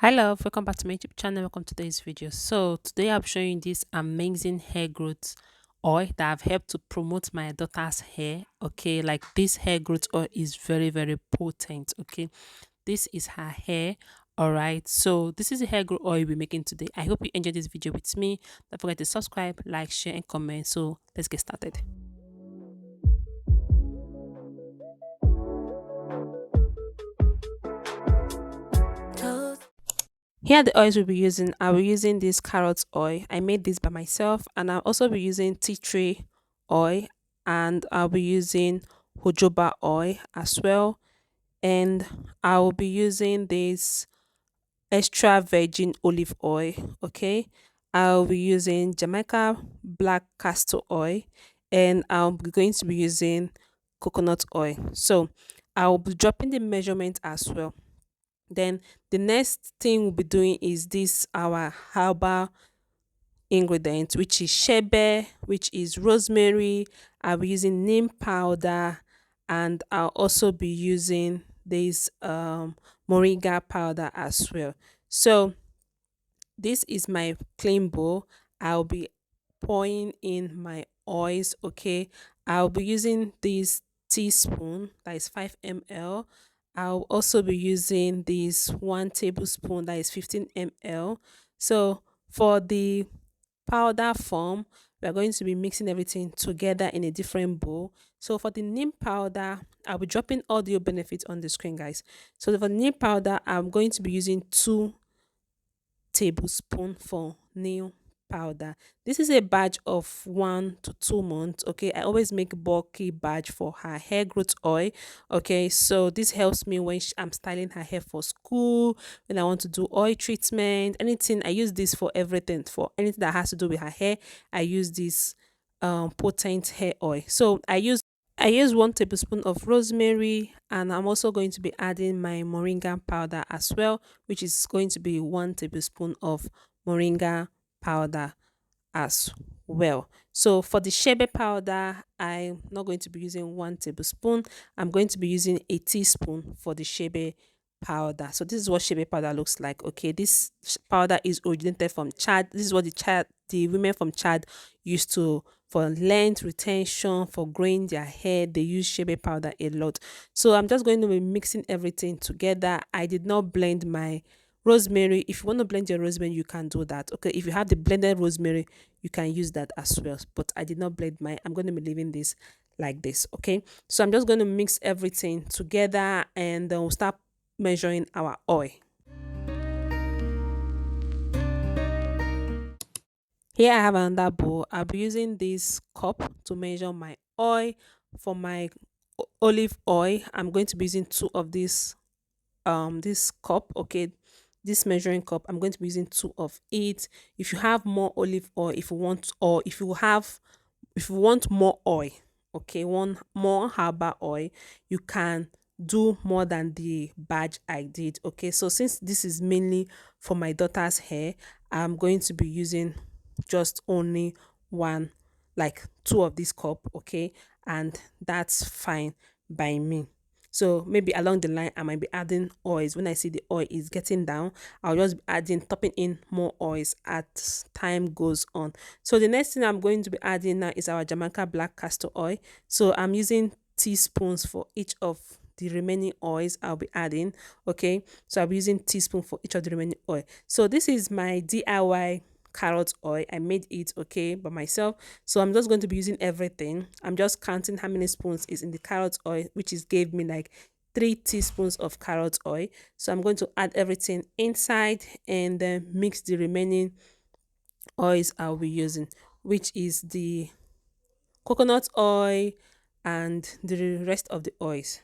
Hi love, welcome back to my YouTube channel. Welcome to today's video. So today I'm showing you this amazing hair growth oil that have helped to promote my daughter's hair. Okay, like this hair growth oil is very potent. Okay, this is her hair. All right, so this is the hair growth oil we're making today. I hope you enjoyed this video with me. Don't forget to subscribe, like, share, and comment. So let's get started. Here are the oils we'll be using. I'll be using this carrot oil. I made this by myself, and I'll also be using tea tree oil, and I'll be using jojoba oil as well. And I will be using this extra virgin olive oil. Okay, I'll be using Jamaica black castor oil, and I'll be going to be using coconut oil. So I'll be dropping the measurement as well. Then the next thing we'll be doing is this our herbal ingredient, which is Chebe, which is rosemary. I'll be using neem powder, and I'll also be using this moringa powder as well. So this is my clean bowl. I'll be pouring in my oils. Okay, I'll be using this teaspoon that is 5 ml. I'll also be using this 1 tablespoon that is 15 ml. So for the powder form, we are going to be mixing everything together in a different bowl. So for the neem powder, I'll be dropping all the benefits on the screen, guys. So for the neem powder, I'm going to be using 2 tablespoon for nail powder. This is a batch of 1 to 2 months. Okay, I always make bulky batch for her hair growth oil. Okay, so this helps me when I'm styling her hair for school, when I want to do oil treatment, anything. I use this for everything. For anything that has to do with her hair, I use this potent hair oil. So I use 1 tablespoon of rosemary, and I'm also going to be adding my moringa powder as well, which is going to be 1 tablespoon of moringa powder as well. So for the shebe powder, I'm not going to be using 1 tablespoon. I'm going to be using a teaspoon for the shebe powder. So this is what shebe powder looks like. Okay, this powder is originated from Chad. This is what the women from Chad used to for length retention, for growing their hair. They use shebe powder a lot. So I'm just going to be mixing everything together. I did not blend my rosemary. If you want to blend your rosemary, you can do that. Okay, if you have the blended rosemary, you can use that as well, but I did not blend mine. I'm going to be leaving this like this. Okay, so I'm just going to mix everything together, and then we'll start measuring our oil. Here I have another bowl. I'll be using this cup to measure my oil. For my olive oil, I'm going to be using two of this cup. Okay, this measuring cup, I'm going to be using two of it. If you have more olive oil, if you want, or if you want more oil, okay, one more herbal oil, you can do more than the batch I did. Okay, so since this is mainly for my daughter's hair, I'm going to be using just only one, like two of this cup. Okay, and that's fine by me. So maybe along the line, I might be adding oils. When I see the oil is getting down, I'll just be adding, topping in more oils as time goes on. So the next thing I'm going to be adding now is our Jamaica black castor oil. So I'm using teaspoons for each of the remaining oils I'll be adding. Okay, so I'll be using teaspoon for each of the remaining oil. So this is my DIY carrot oil. I made it, okay, by myself. So I'm just going to be using everything. I'm just counting how many spoons is in the carrot oil, which is gave me like 3 teaspoons of carrot oil. So I'm going to add everything inside and then mix the remaining oils I'll be using, which is the coconut oil and the rest of the oils.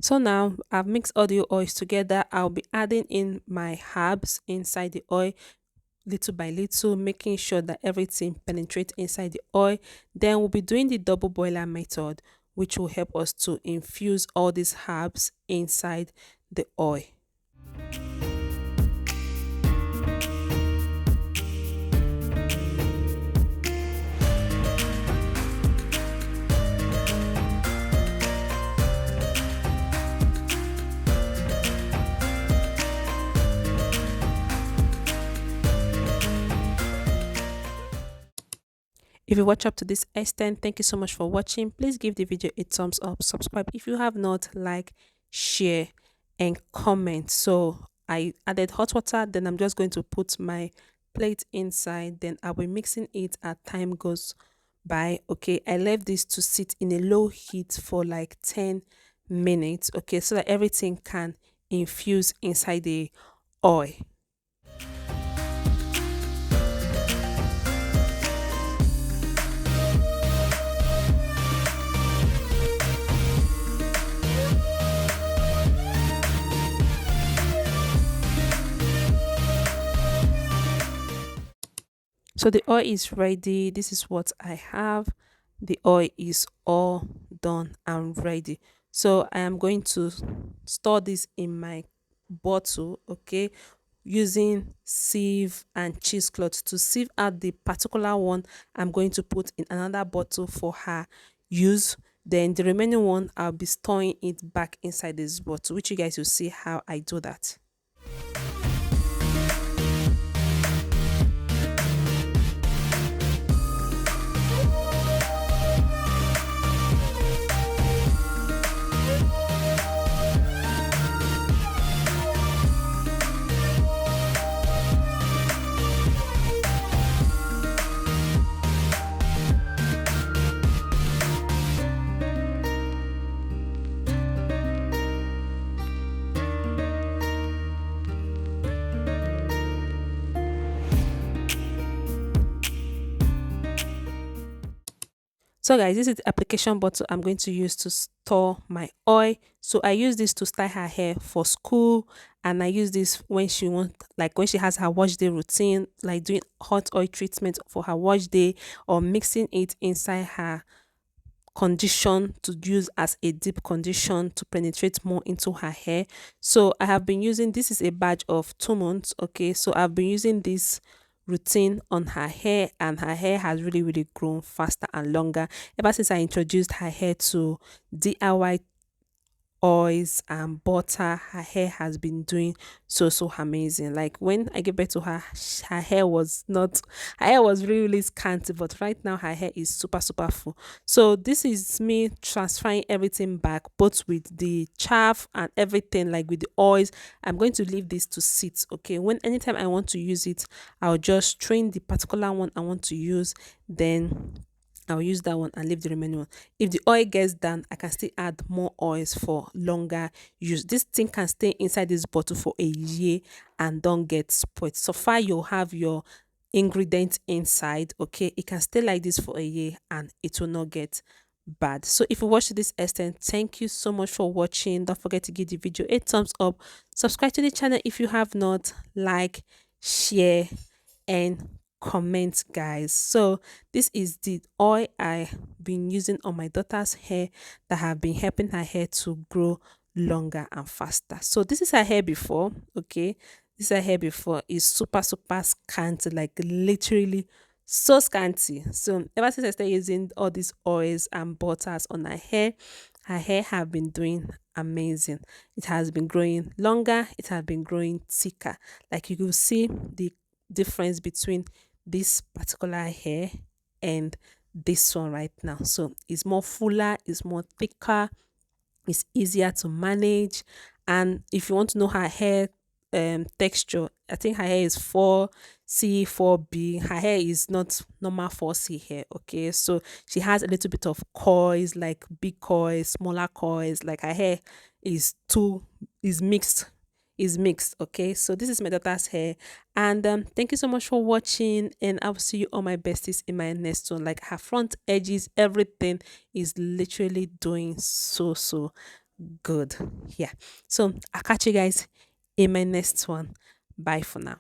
So now I've mixed all the oils together. I'll be adding in my herbs inside the oil little by little, making sure that everything penetrates inside the oil. Then we'll be doing the double boiler method, which will help us to infuse all these herbs inside the oil. If you watch up to this extent, thank you so much for watching. Please give the video a thumbs up, subscribe if you have not, like, share, and comment. So I added hot water, then I'm just going to put my plate inside, then I'll be mixing it as time goes by. Okay, I left this to sit in a low heat for like 10 minutes, okay, so that everything can infuse inside the oil. So the oil is ready. This is what I have. The oil is all done and ready. So I am going to store this in my bottle, okay, using sieve and cheesecloth to sieve out the particular one I'm going to put in another bottle for her use. Then the remaining one, I'll be storing it back inside this bottle, which you guys will see how I do that. So guys, this is the application bottle I'm going to use to store my oil. So I use this to style her hair for school, and I use this when she want, like when she has her wash day routine, like doing hot oil treatment for her wash day, or mixing it inside her condition to use as a deep condition to penetrate more into her hair. So I have been using, this is a batch of 2 months, okay, so I've been using this routine on her hair, and her hair has really grown faster and longer ever since I introduced her hair to DIY oils and butter. Her hair has been doing so amazing. Like when I gave birth to her, her hair was not, her hair was really scanty, but right now her hair is super full. So this is me transferring everything back, both with the chaff and everything, like with the oils. I'm going to leave this to sit, okay. When anytime I want to use it, I'll just train the particular one I want to use, then I'll use that one and leave the remaining one. If the oil gets done, I can still add more oils for longer use. This thing can stay inside this bottle for a year and don't get spoiled. So far, you'll have your ingredients inside, okay? It can stay like this for a year and it will not get bad. So if you watched to this extent, thank you so much for watching. Don't forget to give the video a thumbs up. Subscribe to the channel if you have not. Like, share, and comment, guys. So this is the oil I've been using on my daughter's hair that have been helping her hair to grow longer and faster. So this is her hair before, okay. This her hair before is super scanty, like literally so scanty. So ever since I started using all these oils and butters on her hair have been doing amazing. It has been growing longer, it has been growing thicker. Like you will see the difference between this particular hair and this one right now. So it's more fuller, it's more thicker, it's easier to manage. And if you want to know her hair texture, I think her hair is 4C 4B. Her hair is not normal 4C hair, okay. So she has a little bit of coils, like big coils, smaller coils. Like her hair is two is mixed, okay. So this is my daughter's hair, and thank you so much for watching, and I'll see you all my besties in my next one. Like her front edges, everything is literally doing so good. Yeah. So I'll catch you guys in my next one. Bye for now.